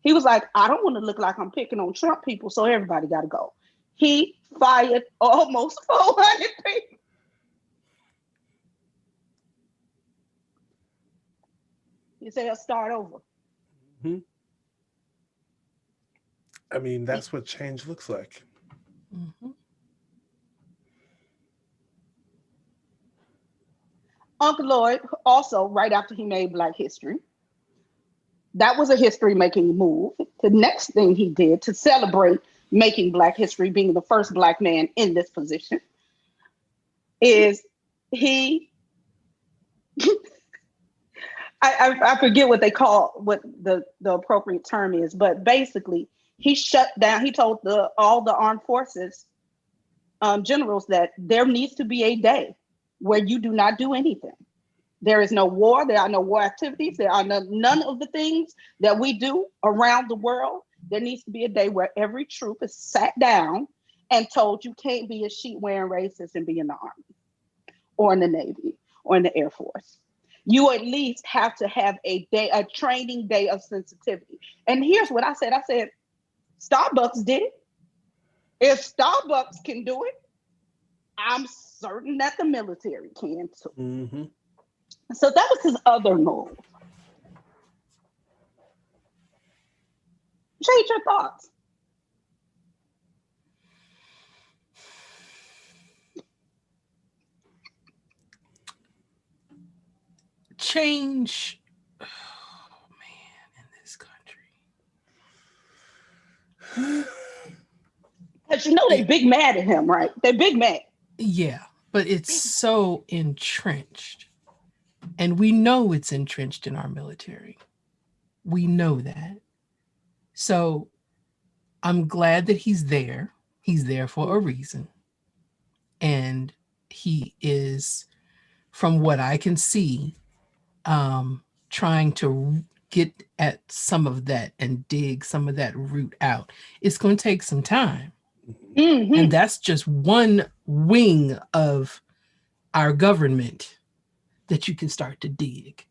B: He was like, I don't want to look like I'm picking on Trump people, so everybody got to go. He fired almost 400 people. He said, I'll start over.
A: Mm-hmm. I mean, that's what change looks like.
C: Mm-hmm.
B: Uncle Lloyd also, right after he made Black History, that was a history-making move. The next thing he did to celebrate making Black history, being the first Black man in this position, is he, I forget what they call, what the appropriate term is, but basically he shut down, he told all the armed forces generals that there needs to be a day where you do not do anything. There is no war. There are no war activities. There are none of the things that we do around the world. There needs to be a day where every troop is sat down and told you can't be a sheet wearing racist and be in the Army or in the Navy or in the Air Force. You at least have to have a training day of sensitivity. And here's what I said. I said, Starbucks did it. If Starbucks can do it, I'm certain that the military can too.
A: Mm-hmm.
B: So that was his other move. Jade, your thoughts?
C: Change, oh man, in this country.
B: Because you know they big mad at him, right? They're big mad.
C: Yeah, but it's so entrenched. And we know it's entrenched in our military. We know that. So I'm glad that he's there. He's there for a reason. And he is, from what I can see, trying to get at some of that and dig some of that root out. It's going to take some time. Mm-hmm. And that's just one wing of our government that you can start to dig.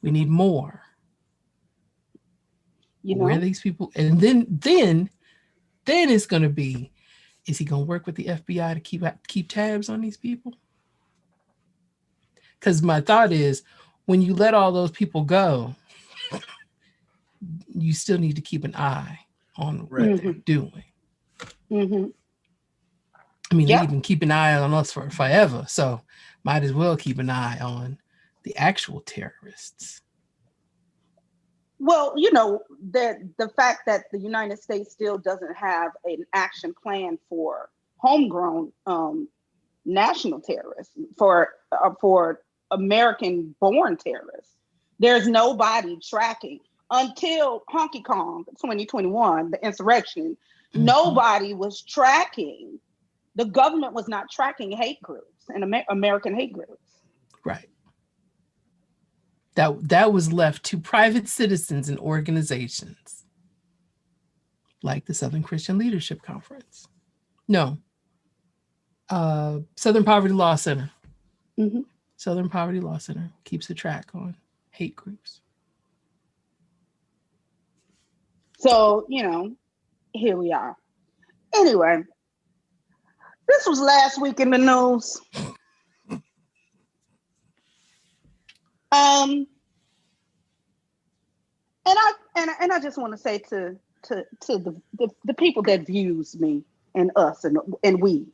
C: We need more. You know? Where are these people? And then it's going to be, is he going to work with the FBI to keep tabs on these people? Because my thought is, when you let all those people go, you still need to keep an eye on what they're doing. Mm-hmm. I mean, they even keep an eye on us for forever, so might as well keep an eye on the actual terrorists.
B: Well, you know, the fact that the United States still doesn't have an action plan for homegrown national terrorists, for American-born terrorists. There's nobody tracking until Honky Kong 2021, the insurrection. Mm-hmm. Nobody was tracking. The government was not tracking hate groups and American hate groups.
C: Right. That was left to private citizens and organizations like the Southern Christian Leadership Conference. No. Southern Poverty Law Center. Mm-hmm. Southern Poverty Law Center keeps a track on hate groups.
B: So, you know, here we are. Anyway, this was last week in the news. And I just want to say to the people that views me and us and we,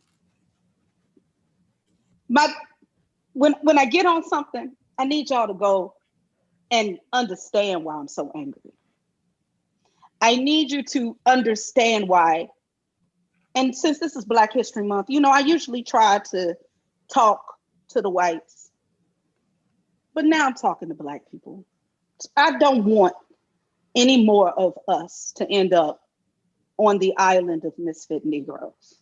B: when I get on something, I need y'all to go and understand why I'm so angry. I need you to understand why. And since this is Black History Month, you know, I usually try to talk to the whites, but now I'm talking to Black people. I don't want any more of us to end up on the island of misfit Negroes.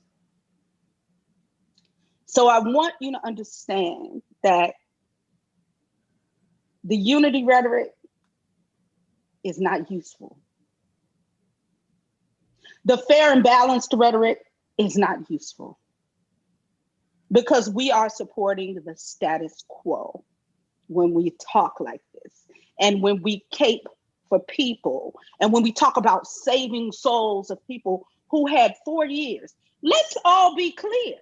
B: So I want you to understand that the unity rhetoric is not useful. The fair and balanced rhetoric is not useful because we are supporting the status quo when we talk like this and when we cape for people and when we talk about saving souls of people who had 4 years. Let's all be clear.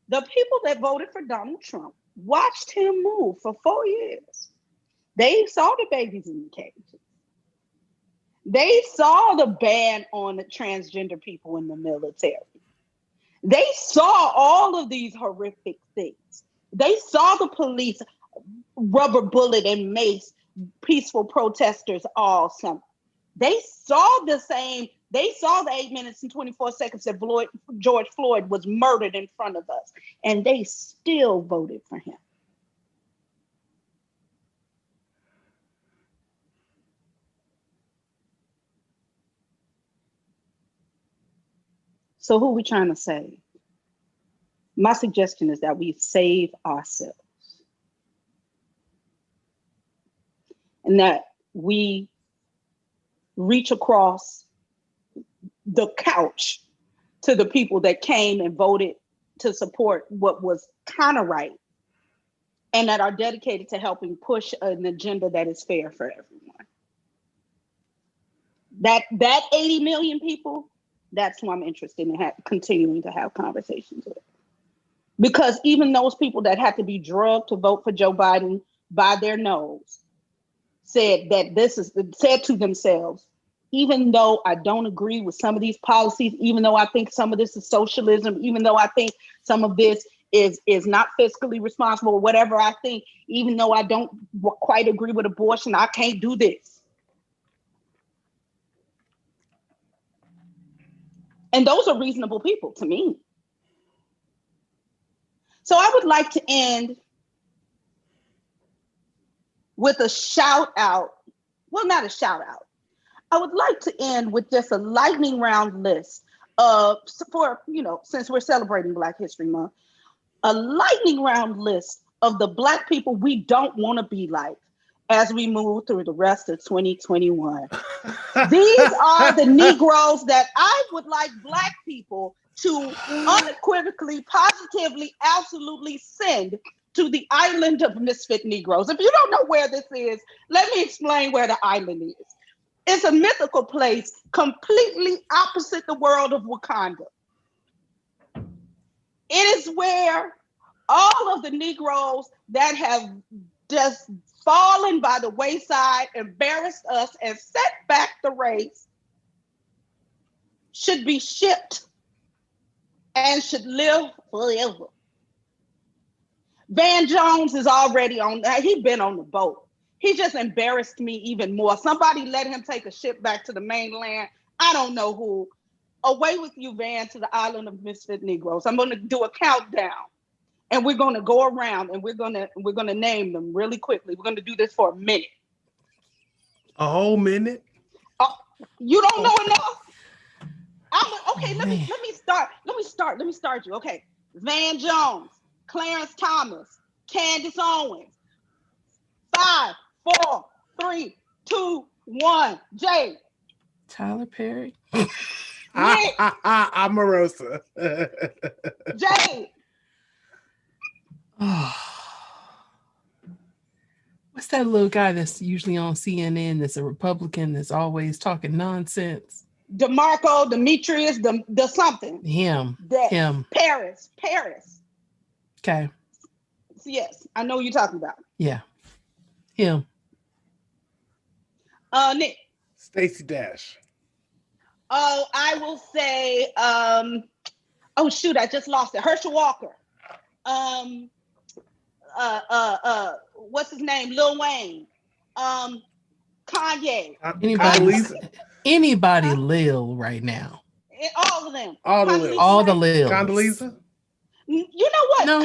B: The people that voted for Donald Trump watched him move for 4 years. They saw the babies in the cages. They saw the ban on the transgender people in the military. They saw all of these horrific things. They saw the police rubber bullet and mace peaceful protesters all summer. They saw the 8 minutes and 24 seconds that George Floyd was murdered in front of us, and they still voted for him. So who are we trying to save? My suggestion is that we save ourselves. And that we reach across the couch to the people that came and voted to support what was kind of right, and that are dedicated to helping push an agenda that is fair for everyone. That 80 million people, that's who I'm interested in continuing to have conversations with. Because even those people that had to be drugged to vote for Joe Biden by their nose said to themselves, even though I don't agree with some of these policies, even though I think some of this is socialism, even though I think some of this is not fiscally responsible, whatever I think, even though I don't quite agree with abortion, I can't do this. And those are reasonable people to me. So I would like to end with a shout out. Well, not a shout out. I would like to end with just a lightning round list of, since we're celebrating Black History Month, a lightning round list of the Black people we don't want to be like as we move through the rest of 2021. These are the Negroes that I would like Black people to unequivocally, positively, absolutely send to the island of misfit Negroes. If you don't know where this is, let me explain where the island is. It's a mythical place completely opposite the world of Wakanda. It is where all of the Negroes that have just fallen by the wayside, embarrassed us, and set back the race should be shipped and should live forever. Van Jones is already he's been on the boat. He just embarrassed me even more. Somebody let him take a ship back to the mainland. I don't know who. Away with you, Van, to the island of misfit Negroes. I'm going to do a countdown, and we're going to go around, and we're going to name them really quickly. We're going to do this for a minute. A
A: whole minute?
B: You don't know enough? Okay, let me start you. Okay, Van Jones, Clarence Thomas, Candace Owens. 5, 4, 3, 2, 1. Jay.
C: Tyler Perry.
A: Omarosa.
B: Jay.
C: What's that little guy that's usually on CNN that's a Republican that's always talking nonsense?
B: DeMarco, Demetrius, the something.
C: Him.
B: Paris.
C: Okay.
B: Yes, I know who you're talking about.
C: Yeah. Him.
B: Nick.
A: Stacey Dash.
B: Oh, I will say, oh shoot, I just lost it. Herschel Walker. What's his name? Lil Wayne. Kanye.
C: Anybody Lil right now.
B: All of them.
C: All the Lils.
A: Condoleezza?
B: You know what?
C: No.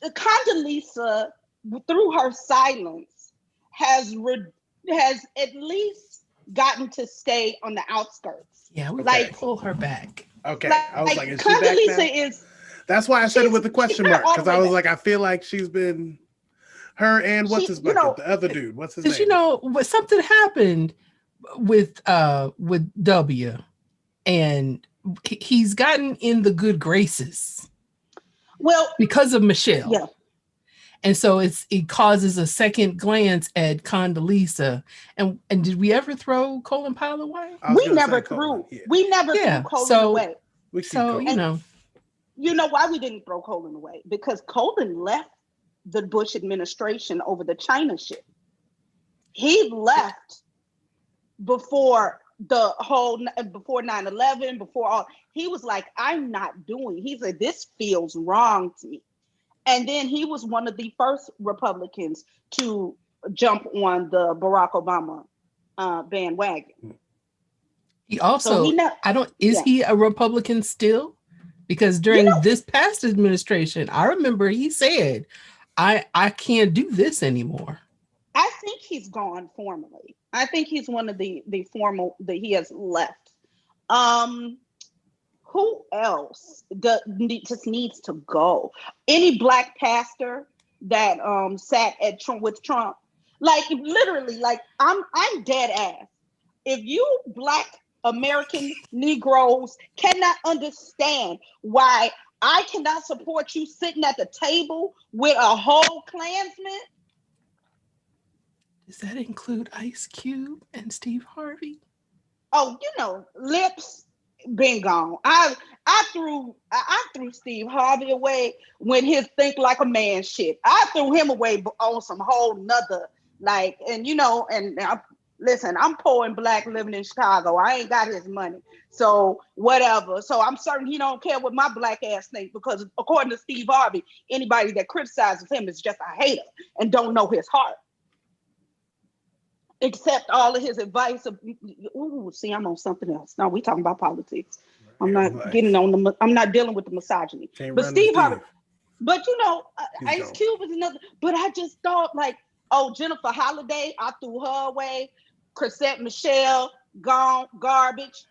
B: Condoleezza, through her silence, has at least gotten to stay on the outskirts.
C: Yeah, we pull her back.
A: Okay, I was like, is she
B: Condoleezza
A: back now?
B: is.
A: That's why I said it with the question mark, because I was like, I feel like she's been her and what's his bucket, the other dude. What's his name?
C: Something happened with W, and he's gotten in the good graces.
B: Well,
C: because of Michelle.
B: Yeah.
C: And so it causes a second glance at Condoleezza. And did we ever throw Colin Powell away?
B: We never threw Colin away. You know why we didn't throw Colin away? Because Colin left the Bush administration over the China shit. He left before 9/11, before all. He was like, I'm not doing. He said, this feels wrong to me. And then he was one of the first Republicans to jump on the Barack Obama bandwagon.
C: He also, is he a Republican still? Because during this past administration, I remember he said, I can't do this anymore.
B: I think he's gone formally. I think he's one of the formal that he has left. Who else just needs to go? Any black pastor that sat at Trump with Trump, like literally, like I'm dead ass. If you black American Negroes cannot understand why I cannot support you sitting at the table with a whole Klansman.
C: Does that include Ice Cube and Steve Harvey?
B: Oh, Lips been gone. I threw Steve Harvey away when his think like a man shit. I threw him away on some whole nother listen, I'm poor and black living in Chicago. I ain't got his money. So whatever. So I'm certain he don't care what my black ass think, because according to Steve Harvey, anybody that criticizes him is just a hater and don't know his heart. Except all of his advice of, I'm on something else. No, we talking about politics. I'm not getting on I'm not dealing with the misogyny. But Steve Harvey, Ice Cube is another, but I just thought Jennifer Holliday, I threw her away. Chrisette Michelle, gone, garbage.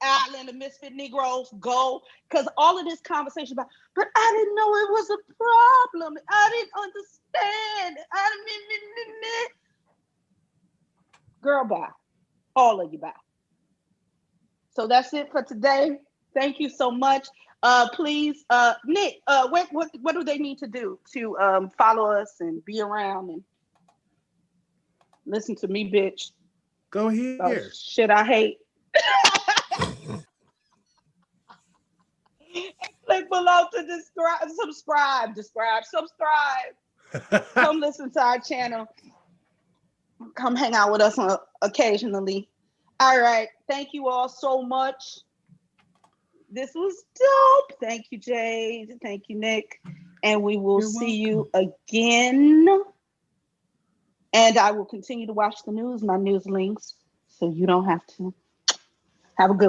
B: Island of Misfit Negroes, go. Because all of this conversation about, but I didn't know it was a problem. I didn't understand. Girl, bye. All of you, bye. So that's it for today. Thank you so much. Please, Nick, what do they need to do to follow us and be around and listen to me, bitch?
A: Go here.
B: Oh, shit, I hate. Click below to subscribe. Come listen to our channel. Come hang out with us occasionally. All right. Thank you all so much. This was dope. Thank you, Jade. Thank you, Nick. And we will see you again. And I will continue to watch the news, my news links, so you don't have to. Have a good one.